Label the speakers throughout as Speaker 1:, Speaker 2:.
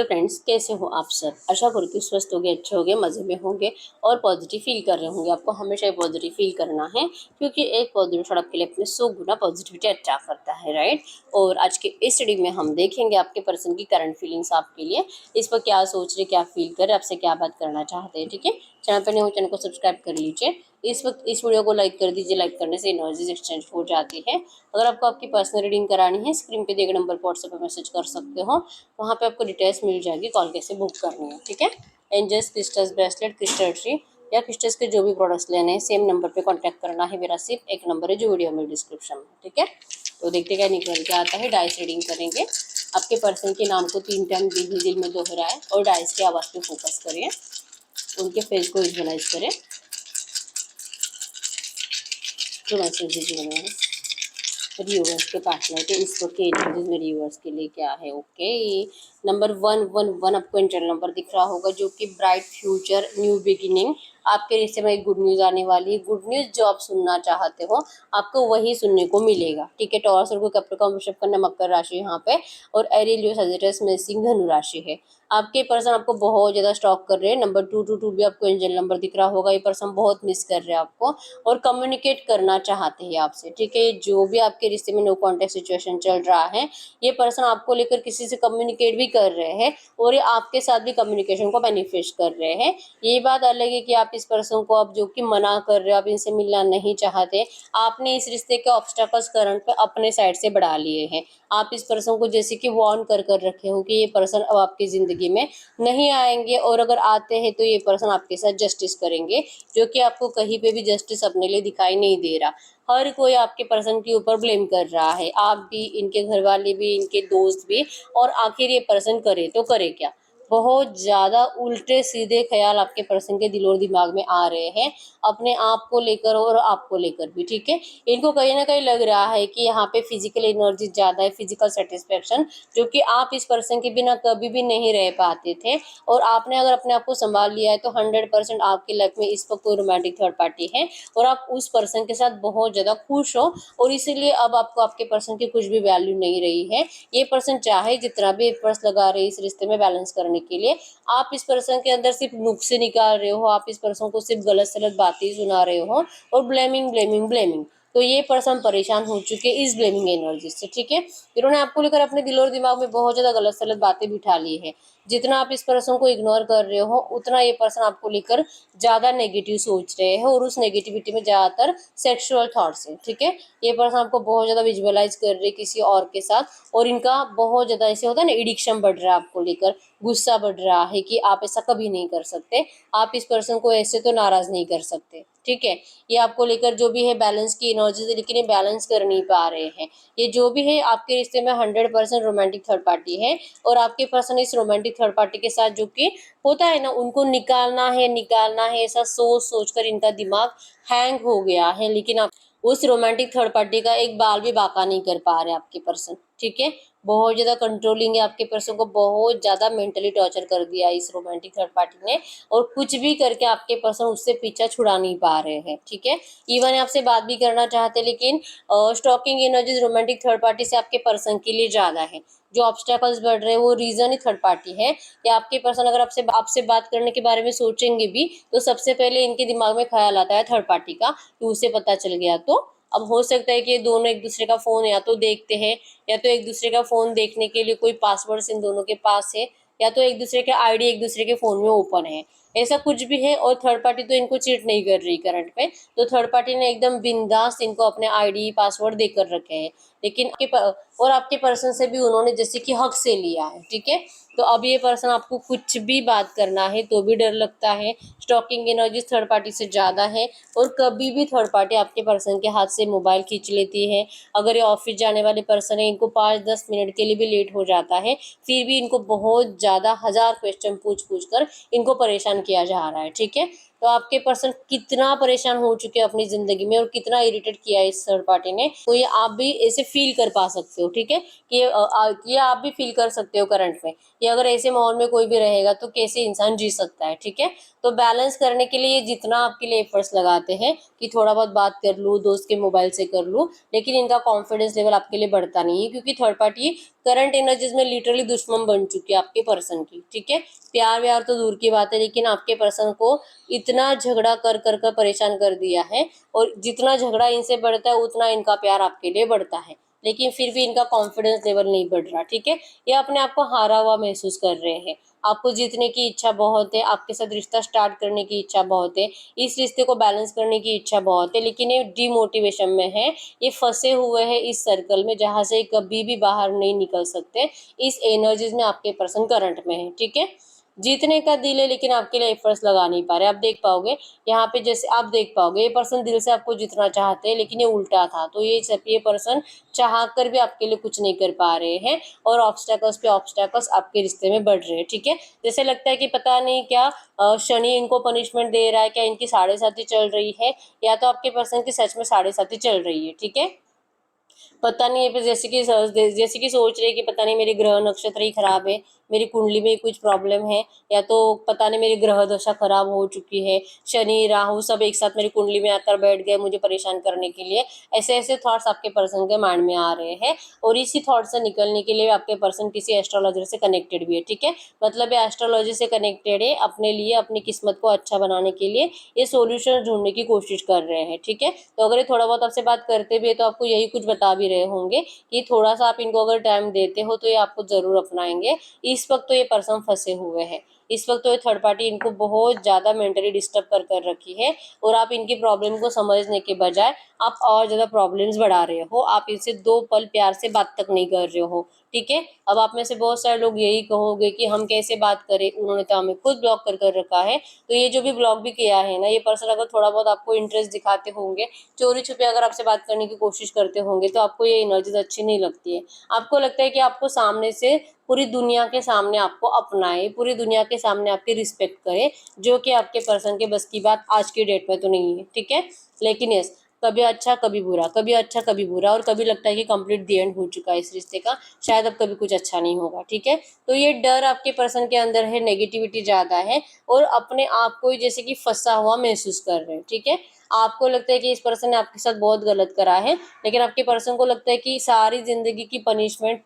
Speaker 1: Hello friends, कैसे हो आप सब। आशा करती हूँ स्वस्थ होंगे, अच्छे होंगे, मज़े में होंगे और पॉजिटिव फील कर रहे होंगे। आपको हमेशा पॉजिटिव फील करना है क्योंकि एक पॉजिटिव थॉट आपके लिए अपने 100 गुना पॉजिटिविटी अट्रैक्ट करता है, राइट। और आज के इस स्टडी में हम देखेंगे आपके पर्सन की करंट फीलिंग्स आपके लिए, इस पर क्या सोच रहे, क्या फील कर रहे, आपसे क्या बात करना चाहते हैं। ठीक है, चैनल पर नहीं हो चैनल को सब्सक्राइब कर लीजिए। इस वक्त इस वीडियो को लाइक कर दीजिए। लाइक करने से एनर्जीज एक्सचेंज हो जाती है। अगर आपको आपकी पर्सनल रीडिंग करानी है, स्क्रीन पे दिए गए नंबर पर व्हाट्सएप पर मैसेज कर सकते हो। वहाँ पे आपको डिटेल्स मिल जाएगी, कॉल कैसे बुक करनी है। ठीक है, angels, crystals, bracelet, crystal tree या क्रिस्टल्स के जो भी प्रोडक्ट्स लेने हैं, सेम नंबर पे कांटेक्ट करना है। मेरा सिर्फ एक नंबर है जो वीडियो में डिस्क्रिप्शन में। ठीक है, तो देखते क्या निकल के आता है। डाइस रीडिंग करेंगे। आपके पर्सन के नाम को 3 टाइम दिल में दोहराए और डाइस की आवाज़ पे फोकस करिए। उनके फेस को विजुअलाइज करें। जो मैसेजेज मिले हैं रिवर्स के पार्टनर के, इस वक्त के एनर्जीज में रिवर्स के लिए क्या है। ओके, नंबर 111 आपको इंटरनल नंबर दिख रहा होगा जो कि ब्राइट फ्यूचर, न्यू बिगिनिंग। आपके रिश्ते में एक गुड न्यूज़ आने वाली है। गुड न्यूज़ जो आप सुनना चाहते हो आपको वही सुनने को मिलेगा। ठीक है, टॉरस और कैप्रिकॉर्न, वृषभ, कन्या, मकर राशि यहाँ पे और एरियल, लियो, सजिटस में सिंह, धनु राशि है। आपके पर्सन आपको बहुत ज़्यादा स्टॉक कर रहे हैं। नंबर 222 भी आपको एंजल नंबर दिख रहा होगा। ये पर्सन बहुत मिस कर रहे हैं आपको और कम्युनिकेट करना चाहते हैं आपसे। ठीक है, जो भी आपके रिश्ते में नो कॉन्टेक्ट सिचुएशन चल रहा है, ये पर्सन आपको लेकर किसी से कम्युनिकेट भी कर रहे हैं और ये आपके साथ भी कम्युनिकेशन को मैनिफेस्ट कर रहे हैं। ये बात अलग है कि आप इस पर्सन को अब जो कि मना कर रहे हो, आप इनसे मिलना नहीं चाहते, आपने इस रिश्ते के ऑब्स्टेकल्स करंट पे अपने साइड से बढ़ा लिए हैं। आप इस पर्सन को जैसे कि वार्न कर रखे हो कि ये पर्सन अब आपकी ज़िंदगी में नहीं आएंगे और अगर आते हैं तो ये पर्सन आपके साथ जस्टिस करेंगे, जो कि आपको कहीं पे भी जस्टिस अपने लिए दिखाई नहीं दे रहा। हर कोई आपके पर्सन के ऊपर ब्लेम कर रहा है, आप भी, इनके घर वाले भी, इनके दोस्त भी। और आखिर ये पर्सन करे तो करे क्या। बहुत ज़्यादा उल्टे सीधे ख्याल आपके पर्सन के दिल और दिमाग में आ रहे हैं, अपने आप को लेकर और आपको लेकर भी। ठीक है, इनको कहीं ना कहीं लग रहा है कि यहाँ पे फिजिकल एनर्जी ज़्यादा है, फिजिकल सेटिस्फेक्शन, जो कि आप इस पर्सन के बिना कभी भी नहीं रह पाते थे। और आपने अगर अपने आप को संभाल लिया है तो 100% आपकी लाइफ में इस वक्त कोई रोमांटिक थर्ड पार्टी है और आप उस पर्सन के साथ बहुत ज़्यादा खुश हो और इसीलिए अब आपको आपके पर्सन की कुछ भी वैल्यू नहीं रही है। ये पर्सन चाहे जितना भी एफर्ट्स लगा रहे इस रिश्ते में बैलेंस करने के लिए, आप इस पर्सन के अंदर सिर्फ नुक्से निकाल रहे हो, आप इस पर्सन को सिर्फ गलत सलत बातें सुना रहे हो और ब्लेमिंग ब्लेमिंग ब्लेमिंग। तो ये पर्सन परेशान हो चुके इस ब्लेमिंग एनर्जी से। ठीक है, इन्होंने आपको लेकर अपने दिल और दिमाग में बहुत ज़्यादा गलत सलत बातें बिठा ली है। जितना आप इस पर्सन को इग्नोर कर रहे हो उतना ये पर्सन आपको लेकर ज़्यादा नेगेटिव सोच रहे हैं और उस नेगेटिविटी में ज़्यादातर सेक्सुअल थॉट्स हैं। ठीक है, ये पर्सन आपको बहुत ज़्यादा विजुअलाइज कर रहे हैं किसी और के साथ और इनका बहुत ज़्यादा ऐसे होता है ना, एडिक्शन बढ़ रहा है आपको लेकर, गुस्सा बढ़ रहा है कि आप ऐसा कभी नहीं कर सकते, आप इस पर्सन को ऐसे तो नाराज़ नहीं कर सकते। ठीक है, ये आपको लेकर जो भी है बैलेंस की एनर्जी है, लेकिन ये बैलेंस कर नहीं पा रहे हैं। ये जो भी है आपके रिश्ते में 100% रोमांटिक थर्ड पार्टी है और आपके पर्सन इस रोमांटिक थर्ड पार्टी के साथ जो कि होता है ना, उनको निकालना है ऐसा सोच सोच कर इनका दिमाग हैंग हो गया है। लेकिन आप उस रोमांटिक थर्ड पार्टी का एक बाल भी बाका नहीं कर पा रहे आपके पर्सन। ठीक है, बहुत ज़्यादा कंट्रोलिंग है, आपके पर्सन को बहुत ज़्यादा मेंटली टॉर्चर कर दिया इस रोमांटिक थर्ड पार्टी ने और कुछ भी करके आपके पर्सन उससे पीछा छुड़ा नहीं पा रहे हैं। ठीक है, इवन आपसे बात भी करना चाहते हैं लेकिन stalking energies romantic third party से आपके पर्सन के लिए ज़्यादा है। जो ऑब्स्टेकल्स बढ़ रहे हैं वो रीज़न ही थर्ड पार्टी है कि आपके पर्सन अगर आपसे आपसे बात करने के बारे में सोचेंगे भी तो सबसे पहले इनके दिमाग में ख्याल आता है थर्ड पार्टी का कि उसे पता चल गया तो। अब हो सकता है कि ये दोनों एक दूसरे का फ़ोन या तो देखते हैं या तो एक दूसरे का फ़ोन देखने के लिए कोई पासवर्ड्स इन दोनों के पास है या तो एक दूसरे के आईडी एक दूसरे के फ़ोन में ओपन है, ऐसा कुछ भी है। और थर्ड पार्टी तो इनको चीट नहीं कर रही करंट पे, तो थर्ड पार्टी ने एकदम बिंदास इनको अपने आईडी पासवर्ड देकर रखे हैं। लेकिन और आपके पर्सन से भी उन्होंने जैसे कि हक से लिया है। ठीक है, तो अब ये पर्सन आपको कुछ भी बात करना है तो भी डर लगता है। स्टॉकिंग एनर्जी थर्ड पार्टी से ज़्यादा है और कभी भी थर्ड पार्टी आपके पर्सन के हाथ से मोबाइल खींच लेती है। अगर ये ऑफिस जाने वाले पर्सन है, इनको 5-10 मिनट के लिए भी लेट हो जाता है फिर भी इनको बहुत ज़्यादा 1000 क्वेश्चन पूछ कर इनको परेशान किया जा रहा है। ठीक है, तो आपके पर्सन कितना परेशान हो चुके हैं अपनी ज़िंदगी में और कितना इरिटेट किया है इस थर्ड पार्टी ने, तो ये आप भी ऐसे फील कर पा सकते हो। ठीक है, कि ये आप भी फील कर सकते हो करंट में, कि अगर ऐसे माहौल में कोई भी रहेगा तो कैसे इंसान जी सकता है। ठीक है, तो बैलेंस करने के लिए जितना आपके लिए एफर्ट्स लगाते हैं कि थोड़ा बहुत बात कर लूँ, दोस्त के मोबाइल से कर लूँ, लेकिन इनका कॉन्फिडेंस लेवल आपके लिए बढ़ता नहीं है, क्योंकि थर्ड पार्टी करंट एनर्जीज में लिटरली दुश्मन बन चुकी है आपके पर्सन की। ठीक है, प्यार व्यार तो दूर की बात है, लेकिन आपके पर्सन को इतना झगड़ा कर कर कर परेशान कर दिया है, और जितना झगड़ा इनसे बढ़ता है उतना इनका प्यार आपके लिए बढ़ता है, लेकिन फिर भी इनका कॉन्फिडेंस लेवल नहीं बढ़ रहा। ठीक है, ये अपने आप को हारा हुआ महसूस कर रहे हैं। आपको जीतने की इच्छा बहुत है, आपके साथ रिश्ता स्टार्ट करने की इच्छा बहुत है, इस रिश्ते को बैलेंस करने की इच्छा बहुत है, लेकिन ये डिमोटिवेशन में है, ये फंसे हुए हैं इस सर्कल में जहां से कभी भी बाहर नहीं निकल सकते। इस एनर्जीज में आपके पर्सन करंट में है। ठीक है, जीतने का दिल है, लेकिन आपके लिए एफर्ट्स लगा नहीं पा रहे। आप देख पाओगे यहाँ पे, जैसे आप देख पाओगे ये पर्सन दिल से आपको जितना चाहते हैं, लेकिन ये उल्टा था। तो ये पर्सन चाह कर भी आपके लिए कुछ नहीं कर पा रहे हैं, और ऑब्स्टैकल्स पे ऑब्स्टैकल्स आपके रिश्ते में बढ़ रहे हैं। ठीक है, जैसे लगता है कि पता नहीं क्या शनि इनको पनिशमेंट दे रहा है, क्या इनकी साढ़े साथी चल रही है, या तो आपके पर्सन की सच में साढ़े साथी चल रही है। ठीक है, पता नहीं है, जैसे कि सोच रहे कि पता नहीं मेरे ग्रह नक्षत्र ही खराब है, मेरी कुंडली में कुछ प्रॉब्लम है, या तो पता नहीं मेरी ग्रह दशा खराब हो चुकी है, शनि राहु सब एक साथ मेरी कुंडली में आकर बैठ गए मुझे परेशान करने के लिए। ऐसे ऐसे थॉट्स आपके पर्सन के माइंड में आ रहे हैं, और इसी थॉट से निकलने के लिए आपके पर्सन किसी एस्ट्रोलॉजर से कनेक्टेड भी है। ठीक है, मतलब ये एस्ट्रोलॉजी से कनेक्टेड है, अपने लिए अपनी किस्मत को अच्छा बनाने के लिए ये सॉल्यूशन ढूंढने की कोशिश कर रहे हैं। ठीक है, तो अगर ये थोड़ा बहुत आपसे बात करते भी है तो आपको यही कुछ बता भी रहे होंगे कि थोड़ा सा आप इनको अगर टाइम देते हो तो ये आपको जरूर अपनाएंगे। इस वक्त तो ये पर्सन फंसे हुए हैं, इस वक्त तो ये थर्ड पार्टी इनको बहुत ज़्यादा मेंटली डिस्टर्ब कर कर रखी है, और आप इनकी प्रॉब्लम को समझने के बजाय आप और ज़्यादा प्रॉब्लम्स बढ़ा रहे हो। आप इनसे दो पल प्यार से बात तक नहीं कर रहे हो। ठीक है, अब आप में से बहुत सारे लोग यही कहोगे कि हम कैसे बात करें, उन्होंने तो हमें खुद ब्लॉक कर रखा है। तो ये जो भी ब्लॉक भी किया है ना, ये पर्सन अगर थोड़ा बहुत आपको इंटरेस्ट दिखाते होंगे, चोरी छुपे अगर आपसे बात करने की कोशिश करते होंगे, तो आपको ये एनर्जीज अच्छी नहीं लगती है। आपको लगता है कि आपको सामने से पूरी दुनिया के सामने आपको अपनाए, पूरी दुनिया के सामने आपकी रिस्पेक्ट करे, जो कि आपके पर्सन के बस की बात आज की डेट में तो नहीं है। ठीक है, लेकिन यस, कभी अच्छा कभी बुरा, कभी अच्छा कभी बुरा, और कभी लगता है कि कंप्लीट दी एंड हो चुका है इस रिश्ते का, शायद अब कभी कुछ अच्छा नहीं होगा। ठीक है, तो ये डर आपके पर्सन के अंदर है, नेगेटिविटी ज़्यादा है, और अपने आप को जैसे कि फंसा हुआ महसूस कर रहे हैं। ठीक है, आपको लगता है कि इस पर्सन ने आपके साथ बहुत गलत करा है, लेकिन आपके पर्सन को लगता है कि सारी जिंदगी की पनिशमेंट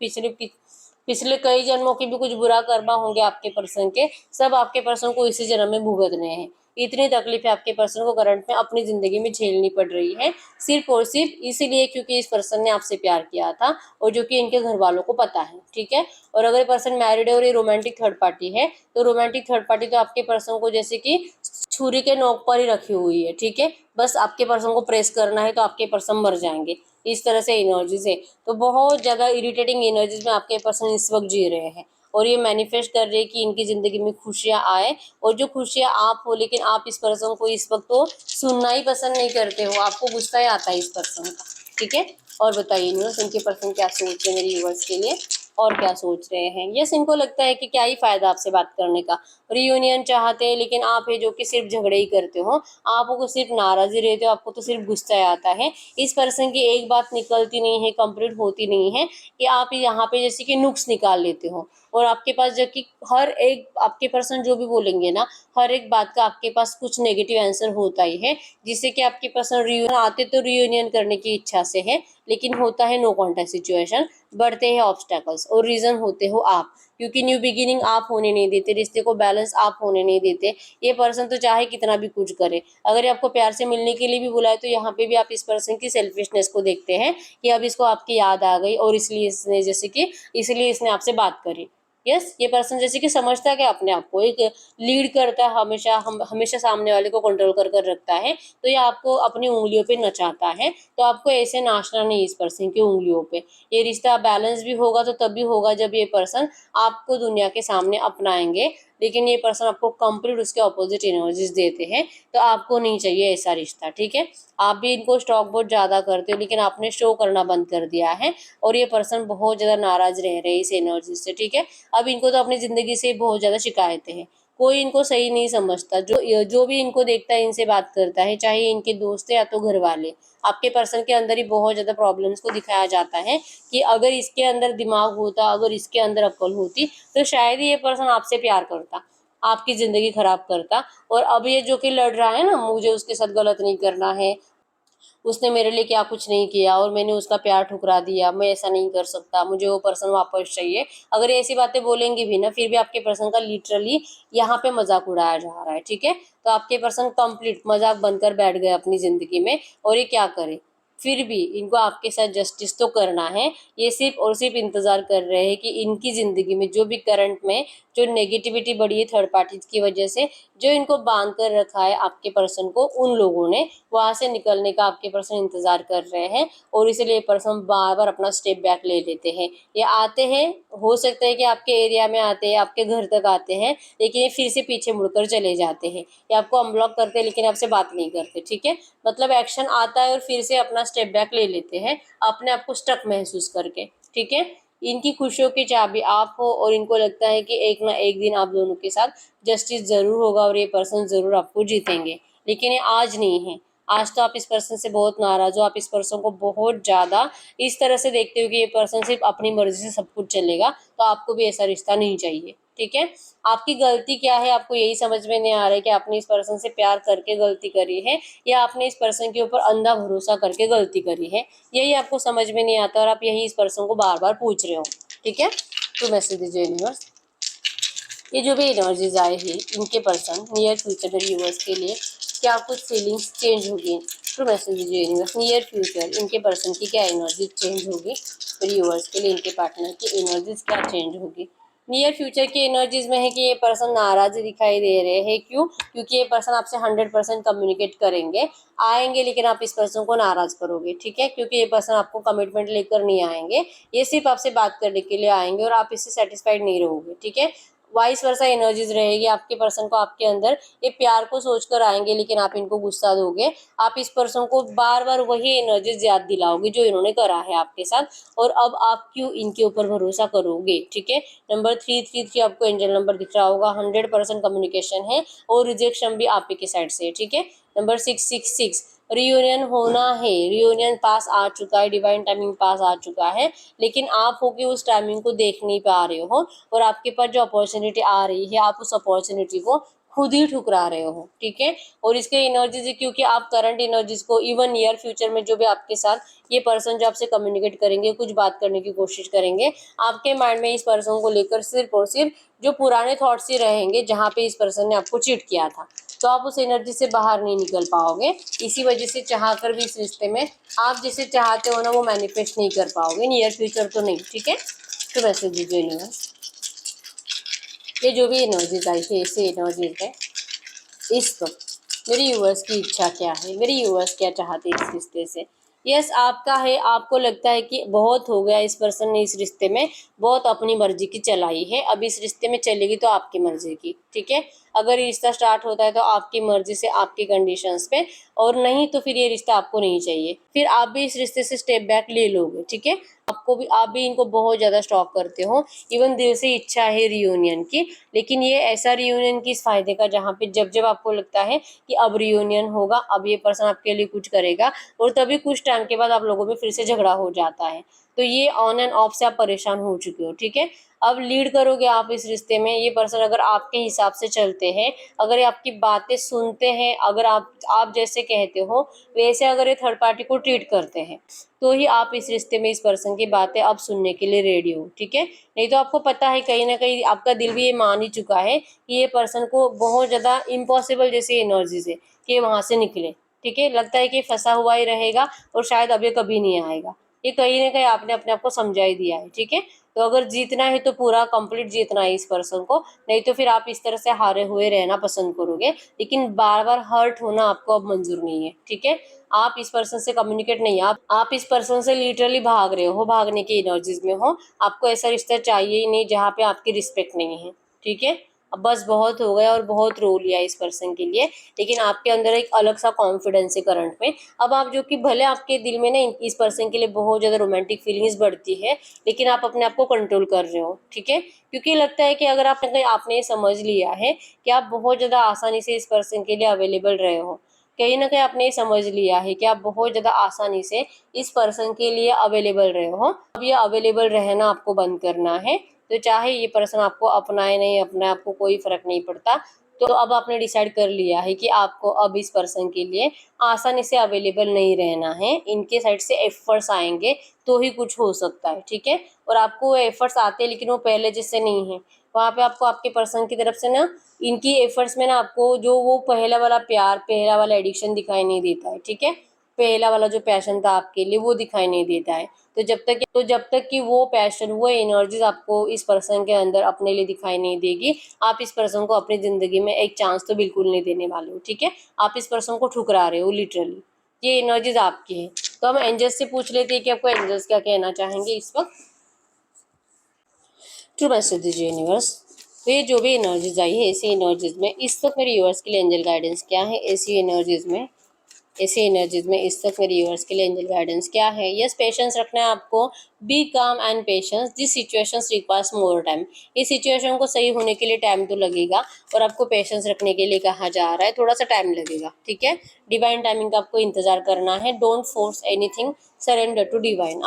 Speaker 1: पिछले कई जन्मों के भी कुछ बुरा कर्मा होंगे आपके पर्सन के, सब आपके पर्सन को इसी जन्म में भुगतने हैं। इतनी तकलीफें आपके पर्सन को करंट में अपनी जिंदगी में झेलनी पड़ रही है, सिर्फ और सिर्फ इसीलिए क्योंकि इस पर्सन ने आपसे प्यार किया था, और जो कि इनके घर वालों को पता है। ठीक है, और अगर ये पर्सन मैरिड है और ये रोमांटिक थर्ड पार्टी है, तो रोमांटिक थर्ड पार्टी तो आपके पर्सन को जैसे कि छुरी के नोक पर ही रखी हुई है। ठीक है, बस आपके पर्सन को प्रेस करना है तो आपके पर्सन मर जाएंगे, इस तरह से एनर्जीज है। तो बहुत ज़्यादा इरिटेटिंग एनर्जीज में आपके पर्सन इस वक्त जी रहे हैं, और ये मैनिफेस्ट कर रहे हैं कि इनकी ज़िंदगी में खुशियाँ आए, और जो खुशियाँ आप हो, लेकिन आप इस पर्सन को इस वक्त तो सुनना ही पसंद नहीं करते हो, आपको गुस्सा ही आता है इस पर्सन का। ठीक है, और बताइए न्यूज़, इनके पर्सन क्या सोच रहे हैं मेरे व्यूअर्स के लिए, और क्या सोच रहे हैं। यस, इनको लगता है कि क्या ही फायदा आपसे बात करने का, रियूनियन चाहते हैं, लेकिन आप है जो कि सिर्फ झगड़े ही करते हो, आपको सिर्फ नाराज़ी रहते हो, आपको तो सिर्फ गुस्सा आता है। इस पर्सन की एक बात निकलती नहीं है, कंप्लीट होती नहीं है, कि आप यहाँ पे जैसे कि नुक्स निकाल लेते हो, और आपके पास जबकि हर एक आपके पर्सन जो भी बोलेंगे ना, हर एक बात का आपके पास कुछ नेगेटिव आंसर होता ही है, जिससे कि आपके पर्सन रियूनियन आते तो रियूनियन करने की इच्छा से है, लेकिन होता है नो कॉन्टैक्ट सिचुएशन, बढ़ते हैं ऑब्स्टेकल्स, और रीजन होते हो आप, क्योंकि न्यू बिगिनिंग आप होने नहीं देते, रिश्ते को बैलेंस आप होने नहीं देते। ये पर्सन तो चाहे कितना भी कुछ करे, अगर ये आपको प्यार से मिलने के लिए भी बुलाए, तो यहाँ पे भी आप इस पर्सन की सेल्फिशनेस को देखते हैं कि अब इसको आपकी याद आ गई, और इसलिए इसने आपसे बात करी। यस, ये पर्सन जैसे कि समझता है कि अपने आप को एक लीड करता है, हमेशा सामने वाले को कंट्रोल कर कर रखता है, तो ये आपको अपनी उंगलियों पे नचाता है। तो आपको ऐसे नाचना नहीं इस पर्सन की उंगलियों पे। ये रिश्ता बैलेंस भी होगा तो तब भी होगा जब ये पर्सन आपको दुनिया के सामने अपनाएंगे, लेकिन ये पर्सन आपको कंप्लीट उसके ऑपोजिट एनर्जीज देते हैं, तो आपको नहीं चाहिए ऐसा रिश्ता। ठीक है, आप भी इनको स्टॉक बहुत ज़्यादा करते हो, लेकिन आपने शो करना बंद कर दिया है, और ये पर्सन बहुत ज़्यादा नाराज रह रहे हैं इस एनर्जी से। ठीक है, अब इनको तो अपनी ज़िंदगी से बहुत ज़्यादा शिकायतें हैं, कोई इनको सही नहीं समझता, जो भी इनको देखता है इनसे बात करता है, चाहे इनके दोस्त है या तो घर वाले। आपके पर्सन के अंदर ही बहुत ज़्यादा प्रॉब्लम्स को दिखाया जाता है कि अगर इसके अंदर दिमाग होता, अगर इसके अंदर अक्ल होती, तो शायद ही ये पर्सन आपसे प्यार करता। आपकी ज़िंदगी खराब करता। और अब ये जो कि लड़ रहा है ना, मुझे उसके साथ गलत नहीं करना है, उसने मेरे लिए क्या कुछ नहीं किया और मैंने उसका प्यार ठुकरा दिया, मैं ऐसा नहीं कर सकता, मुझे वो पर्सन वापस चाहिए। अगर ये ऐसी बातें बोलेंगे भी ना, फिर भी आपके पर्सन का लिटरली यहाँ पे मजाक उड़ाया जा रहा है, ठीक है। तो आपके पर्सन कंप्लीट मजाक बनकर बैठ गए अपनी जिंदगी में। और ये क्या करे, फिर भी इनको आपके साथ जस्टिस तो करना है। ये सिर्फ और सिर्फ इंतजार कर रहे हैं कि इनकी जिंदगी में जो भी करंट में जो नेगेटिविटी बढ़ी है थर्ड पार्टी की वजह से, जो इनको बांध कर रखा है आपके पर्सन को, उन लोगों ने वहां से निकलने का आपके पर्सन इंतजार कर रहे हैं। और इसलिए पर्सन बार बार अपना स्टेप बैक ले लेते हैं। ये आते हैं, हो सकता है कि आपके एरिया में आते हैं, आपके घर तक आते हैं, लेकिन ये फिर से पीछे मुड़कर चले जाते हैं। ये आपको अनब्लॉक करते हैं लेकिन आपसे बात नहीं करते, ठीक है। मतलब एक्शन आता है और फिर से अपना स्टेप बैक ले लेते हैं, अपने आप को स्टक महसूस करके, ठीक है। इनकी खुशियों की चाबी आप हो और इनको लगता है कि एक ना एक दिन आप दोनों के साथ जस्टिस जरूर होगा और ये पर्सन जरूर आपको जीतेंगे। लेकिन ये आज नहीं है। आज तो आप इस पर्सन से बहुत नाराज हो, आप इस पर्सन को बहुत ज्यादा इस तरह से देखते हो कि ये पर्सन सिर्फ अपनी मर्जी से सब कुछ चलेगा। तो आपको भी ऐसा रिश्ता नहीं चाहिए, ठीक है। आपकी गलती क्या है, आपको यही समझ में नहीं आ रहा है कि आपने इस पर्सन से प्यार करके गलती करी है या आपने इस पर्सन के ऊपर अंधा भरोसा करके गलती करी है। यही आपको समझ में नहीं आता और आप यही इस पर्सन को बार बार पूछ रहे हो, ठीक है। तो मैसेज दीजिए यूनिवर्स, ये जो भी एनर्जीज आए हैं इनके पर्सन नियर फ्यूचर में यूनिवर्स के लिए क्या कुछ फीलिंग्स चेंज होगी। तो मैसेज दीजिए यूनिवर्स, नियर फ्यूचर इनके पर्सन की क्या एनर्जी चेंज होगी, फिर यूनिवर्स के लिए इनके पार्टनर की एनर्जीज क्या चेंज होगी। नियर फ्यूचर की एनर्जीज में है कि ये पर्सन नाराज दिखाई दे रहे हैं। क्यों? क्योंकि ये पर्सन आपसे 100% कम्युनिकेट करेंगे, आएंगे, लेकिन आप इस पर्सन को नाराज करोगे, ठीक है। क्योंकि ये पर्सन आपको कमिटमेंट लेकर नहीं आएंगे, ये सिर्फ आपसे बात करने के लिए आएंगे और आप इससे सेटिस्फाइड नहीं रहोगे, ठीक है। वाइस वर्सा एनर्जीज रहेगी आपके पर्सन को आपके अंदर, ये प्यार को सोचकर आएंगे लेकिन आप इनको गुस्सा दोगे। आप इस पर्सन को बार बार वही एनर्जीज याद दिलाओगे जो इन्होंने करा है आपके साथ। और अब आप क्यों इनके ऊपर भरोसा करोगे, ठीक है। नंबर 333 आपको एंजल नंबर दिख रहा होगा, 100% कम्युनिकेशन है और रिजेक्शन भी आप ही की साइड से है, ठीक है। नंबर 666 रियूनियन होना है, रियूनियन पास आ चुका है, डिवाइन टाइमिंग पास आ चुका है, लेकिन आप हो कि उस टाइमिंग को देख नहीं पा रहे हो और आपके पास जो अपॉर्चुनिटी आ रही है आप उस अपॉर्चुनिटी को खुद ही ठुकरा रहे हो, ठीक है। और इसके एनर्जीज क्योंकि आप करंट एनर्जीज को इवन नियर फ्यूचर में जो भी आपके साथ ये पर्सन जो आपसे कम्युनिकेट करेंगे, कुछ बात करने की कोशिश करेंगे, आपके माइंड में इस पर्सन को लेकर सिर्फ और सिर्फ जो पुराने थॉट्स ही रहेंगे जहाँ पे इस पर्सन ने आपको चीट किया था। तो आप उस एनर्जी से बाहर नहीं निकल पाओगे। इसी वजह से चाह कर भी इस रिश्ते में आप जिसे चाहते हो ना वो मैनिफेस्ट नहीं कर पाओगे, नियर फ्यूचर तो नहीं, ठीक है। तो मैसेज दीजिए यूनिवर्स, ये जो भी एनर्जीज आई है ऐसे एनर्जीज है इस वक्त मेरी यूवर्स की इच्छा क्या है, मेरी यूवर्स क्या चाहते हैं इस रिश्ते से। यस आपका है, आपको लगता है कि बहुत हो गया, इस पर्सन ने इस रिश्ते में बहुत अपनी मर्जी की चलाई है, अब इस रिश्ते में चलेगी तो आपकी मर्जी की, ठीक है। अगर ये रिश्ता स्टार्ट होता है तो आपकी मर्जी से आपकी कंडीशंस पे, और नहीं तो फिर ये रिश्ता आपको नहीं चाहिए, फिर आप भी इस रिश्ते से स्टेप बैक ले लोगे, ठीक है। आपको भी, आप भी इनको बहुत ज्यादा स्टॉक करते हो, इवन दिल से इच्छा है रियूनियन की, लेकिन ये ऐसा रियूनियन किस फायदे का जहाँ पे जब जब आपको लगता है कि अब रियूनियन होगा, अब ये पर्सन आपके लिए कुछ करेगा, और तभी कुछ टाइम के बाद आप लोगों में फिर से झगड़ा हो जाता है। तो ये ऑन एंड ऑफ से आप परेशान हो चुके हो, ठीक है। अब लीड करोगे आप इस रिश्ते में, ये पर्सन अगर आपके हिसाब से चलते हैं, अगर ये आपकी बातें सुनते हैं, अगर आप जैसे कहते हो वैसे अगर ये थर्ड पार्टी को ट्रीट करते हैं, तो ही आप इस रिश्ते में इस पर्सन की बातें अब सुनने के लिए रेडी हो, ठीक है। नहीं तो आपको पता है कहीं ना कहीं आपका दिल भी ये मान ही चुका है कि ये पर्सन को बहुत ज्यादा इम्पॉसिबल जैसी एनर्जीज है कि वहां से निकले, ठीक है। लगता है कि फंसा हुआ ही रहेगा और शायद अब ये कभी नहीं आएगा। ये कहीं ना कहीं आपने अपने आप को समझा ही दिया है, ठीक है। तो अगर जीतना है तो पूरा कंप्लीट जीतना है इस पर्सन को, नहीं तो फिर आप इस तरह से हारे हुए रहना पसंद करोगे, लेकिन बार बार हर्ट होना आपको अब मंजूर नहीं है, ठीक है। आप इस पर्सन से कम्युनिकेट नहीं, आप इस पर्सन से लिटरली भाग रहे हो, भागने की एनर्जीज में हो। आपको ऐसा रिश्ता चाहिए ही नहीं जहाँ पे आपकी रिस्पेक्ट नहीं है, ठीक है। अब बस बहुत हो गया और बहुत रो लिया इस पर्सन के लिए, लेकिन आपके अंदर एक अलग सा कॉन्फिडेंस है करंट में। अब आप जो कि भले आपके दिल में ना इस पर्सन के लिए बहुत ज्यादा रोमांटिक फीलिंग्स बढ़ती है, लेकिन आप अपने आप को कंट्रोल कर रहे हो, ठीक है। क्योंकि लगता है कि अगर आपने ये समझ लिया है कि आप बहुत ज्यादा आसानी से इस पर्सन के लिए अवेलेबल रहे हो, कहीं ना कहीं आपने ये समझ लिया है कि आप बहुत ज्यादा आसानी से इस पर्सन के लिए अवेलेबल रहे हो, अब ये अवेलेबल रहना आपको बंद करना है। तो चाहे ये पर्सन आपको अपनाए नहीं अपनाए, आपको कोई फर्क नहीं पड़ता। तो अब आपने डिसाइड कर लिया है कि आपको अब इस पर्सन के लिए आसानी से अवेलेबल नहीं रहना है, इनके साइड से एफर्ट्स आएंगे तो ही कुछ हो सकता है, ठीक है। और आपको वो एफर्ट्स आते हैं लेकिन वो पहले जैसे नहीं है, वहाँ पे आपको आपके पर्सन की तरफ से ना इनकी एफर्ट्स में ना आपको जो वो पहला वाला प्यार, पहला वाला एडिक्शन दिखाई नहीं देता है, ठीक है। पहला वाला जो पैशन था आपके लिए वो दिखाई नहीं देता है। तो जब तक कि वो पैशन, वो एनर्जीज आपको इस पर्सन के अंदर अपने लिए दिखाई नहीं देगी, आप इस पर्सन को अपनी जिंदगी में एक चांस तो बिल्कुल नहीं देने वाले हो, ठीक है। आप इस पर्सन को ठुकरा रहे हो लिटरली, ये एनर्जीज आपकी है। तो हम एंजल्स से पूछ लेते हैं कि आपको एंजल्स क्या कहना चाहेंगे इस वक्त। ट्रू मैसेज दीजिए यूनिवर्स। तो ये जो भी एनर्जीज आई है, ऐसी एनर्जीज में इस वक्त मेरे यूनिवर्स के लिए एंजल गाइडेंस क्या है, ऐसी एनर्जीज में इस वक्त मेरे यूनिवर्स के लिए एंजल गाइडेंस क्या है। यस, पेशेंस रखना है आपको। बी काम and patience, this situations requires more time. इस सिचुएशन को सही होने के लिए टाइम तो लगेगा और आपको पेशेंस रखने के लिए कहा जा रहा है, थोड़ा सा टाइम लगेगा, ठीक है। डिवाइन टाइमिंग का आपको इंतजार करना है। Don't force anything, surrender to divine.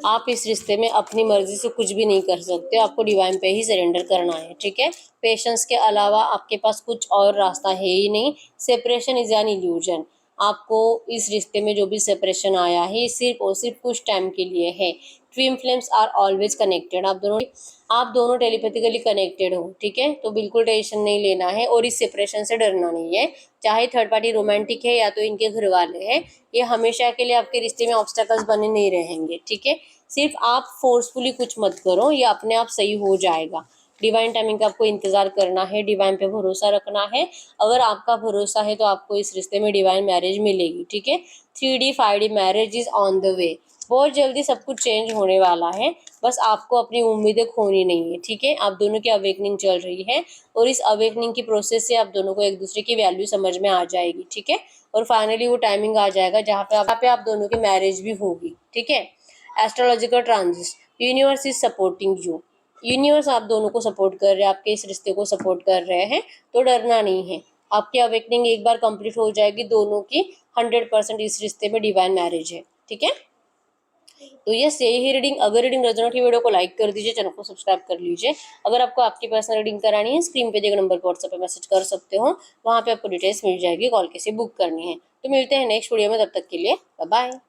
Speaker 1: आप इस रिश्ते में अपनी मर्जी से कुछ भी नहीं कर सकते, आपको डिवाइन पे ही सरेंडर करना है, ठीक है। पेशेंस के अलावा आपके पास कुछ और रास्ता है ही नहीं। Separation is an illusion. आपको इस रिश्ते में जो भी सेपरेशन आया है सिर्फ और सिर्फ कुछ टाइम के लिए है। Twin flames are always connected. आप दोनों टेलीपैथिकली कनेक्टेड हो, ठीक है। तो बिल्कुल टेंशन नहीं लेना है और इस सेपरेशन से डरना नहीं है। चाहे थर्ड पार्टी रोमांटिक है या तो इनके घर वाले हैं, ये हमेशा के लिए आपके रिश्ते में ऑब्स्टेकल्स बने नहीं रहेंगे, ठीक है। सिर्फ आप फोर्सफुली कुछ मत करो, ये अपने आप सही हो जाएगा। डिवाइन टाइमिंग का आपको इंतजार करना है, डिवाइन पे भरोसा रखना है। अगर आपका भरोसा है तो आपको इस रिश्ते में डिवाइन मैरिज मिलेगी, ठीक है। 3D 5D marriage is on the way. बहुत जल्दी सब कुछ चेंज होने वाला है, बस आपको अपनी उम्मीदें खोनी नहीं है, ठीक है। आप दोनों की अवेकनिंग चल रही है और इस अवेकनिंग की प्रोसेस से आप दोनों को एक दूसरे की वैल्यू समझ में आ जाएगी, ठीक है। और फाइनली वो टाइमिंग आ जाएगा जहाँ पे आप दोनों की मैरिज भी होगी, ठीक है। Astrological transit, universe is supporting you. Universe आप दोनों को सपोर्ट कर रहे हैं, आपके इस रिश्ते को सपोर्ट कर रहे हैं, तो डरना नहीं है। आपकी अवेकनिंग एक बार कंप्लीट हो जाएगी दोनों की, 100% इस रिश्ते में डिवाइन मैरिज है, ठीक है। तो यस, यही रीडिंग। अगर रीडिंग रेजोनेट की वीडियो को लाइक कर दीजिए, चैनल को सब्सक्राइब कर लीजिए। अगर आपको आपकी पर्सनल रीडिंग करानी है, स्क्रीन पे दिए गए नंबर पर व्हाट्सएप पे मैसेज कर सकते हो, वहाँ पे आपको डिटेल्स मिल जाएगी, कॉल कैसे बुक करनी है। तो मिलते हैं नेक्स्ट वीडियो में, तब तक के लिए बाय बाय।